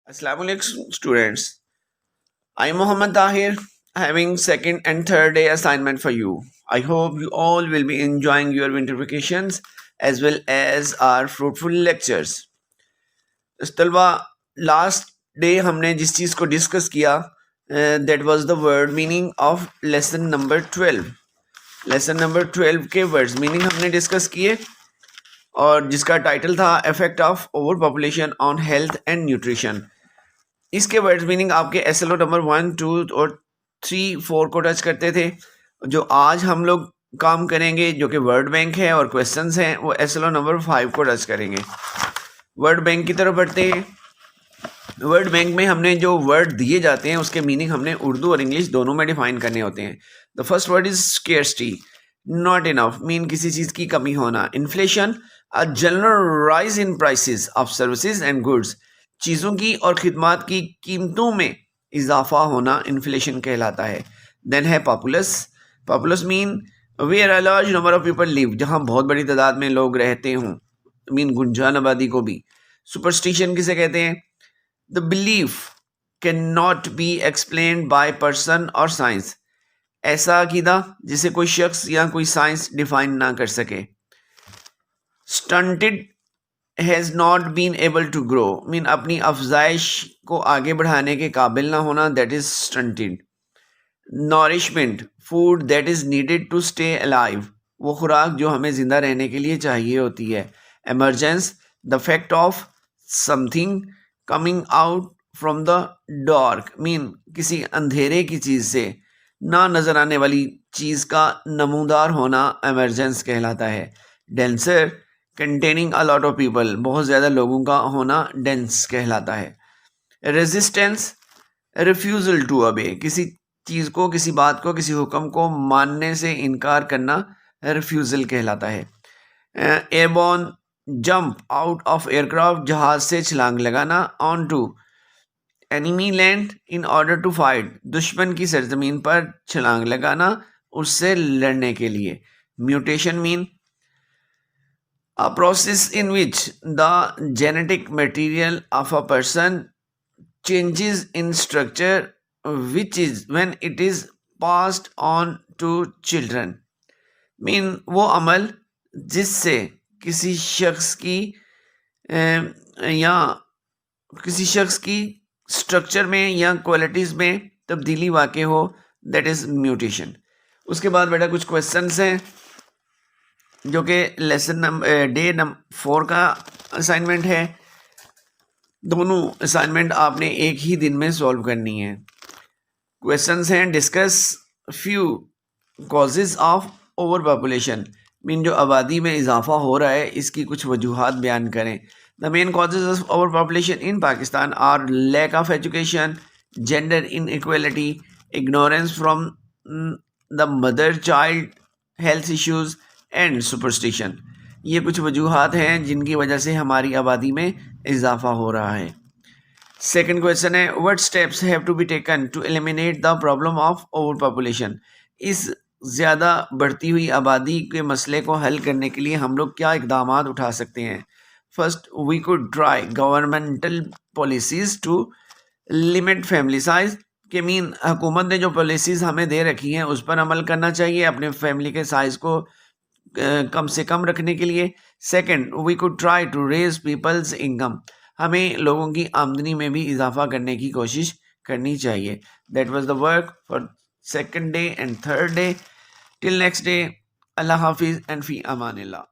Assalamualaikum students. I am Muhammad Tahir having second and third day assignment for you. I hope you all will be enjoying your winter vacations as well as our fruitful lectures. तलबा last day हमने जिस चीज़ को discuss किया that was the word meaning of lesson number 12. Lesson number 12 के words meaning हमने discuss किए और जिसका टाइटल था effect of over population on health and nutrition. इसके वर्ड्स मीनिंग आपके SLO नंबर 1, 2 और 3, 4 को टच करते थे. जो आज हम लोग काम करेंगे जो कि वर्ड बैंक है और क्वेश्चंस हैं वो SLO नंबर 5 को टच करेंगे. वर्ड बैंक की तरफ बढ़ते हैं. वर्ड बैंक में हमने जो वर्ड दिए जाते हैं उसके मीनिंग हमने उर्दू और इंग्लिश दोनों में डिफाइन करने होते हैं. The first word is scarcity, not enough, mean किसी चीज़ की कमी होना. Inflation, a general rise in prices of services and goods, चीज़ों की और खिदमात की कीमतों में इजाफा होना इन्फ्लेशन कहलाता है. देन है populous. Populous mean where a large number of people live, जहाँ बहुत बड़ी तादाद में लोग रहते हों, मीन गुंजान आबादी को भी. सुपरस्टिशन किसे कहते हैं? The belief can not be explained by person और साइंस, ऐसा अकीदा जिसे कोई शख्स या कोई साइंस डिफाइन ना कर सके. Stunted has not been able to grow, mean अपनी अफजाइश को आगे बढ़ाने के काबिल ना होना, that is stunted. Nourishment, food that is needed to stay alive, वो खुराक जो हमें ज़िंदा रहने के लिए चाहिए होती है. Emergence, the fact of something coming out from the dark, mean किसी अंधेरे की चीज़ से ना नज़र आने वाली चीज़ का नमूदार होना एमरजेंस कहलाता है. Denser, containing a lot of people, बहुत ज़्यादा लोगों का होना डेंस कहलाता है. रेजिस्टेंस, रिफ्यूज़ल टू ओबे, किसी चीज़ को, किसी बात को, किसी हुक्म को मानने से इनकार करना रिफ्यूज़ल कहलाता है. Airborne, jump out of aircraft, जहाज से छलांग लगाना. On to enemy land in order to fight, दुश्मन की सरजमीन पर छलांग लगाना उससे लड़ने के लिए. Mutation mean a process in which the genetic material of a person changes in structure, which is when it is passed on to children. Mean वो अमल जिससे किसी शख्स की या किसी शख्स की स्ट्रक्चर में या क्वालिटीज़ में तब्दीली वाक़ हो, दैट इज़ म्यूटेशन. उसके बाद बेटा कुछ क्वेश्चंस हैं जो कि लेसन नंबर डे नंबर 4 का असाइनमेंट है. दोनों असाइनमेंट आपने एक ही दिन में सॉल्व करनी है. क्वेश्चंस हैं discuss few causes of over population, mean जो आबादी में इजाफा हो रहा है इसकी कुछ वजूहात बयान करें. The main causes of over population in Pakistan are lack of education, gender inequality, ignorance from the mother child health issues and superstition. ये कुछ वजूहात हैं जिनकी वजह से हमारी आबादी में इजाफा हो रहा है. सेकंड क्वेश्चन है what steps have to be taken to eliminate the problem of over population, इस ज़्यादा बढ़ती हुई आबादी के मसले को हल करने के लिए हम लोग क्या इकदाम उठा सकते हैं. First, we could try governmental policies to limit family size, के मीन हुकूमत ने जो पॉलिसीज़ हमें दे रखी हैं उस पर अमल करना चाहिए अपने फैमिली के साइज़ को कम से कम रखने के लिए. Second, we could try to raise people's income, हमें लोगों की आमदनी में भी इजाफा करने की कोशिश करनी चाहिए. That was the work for second day and third day. Till next day, अल्लाह हाफिज़ एंड फ़ी अमानिल्लाह.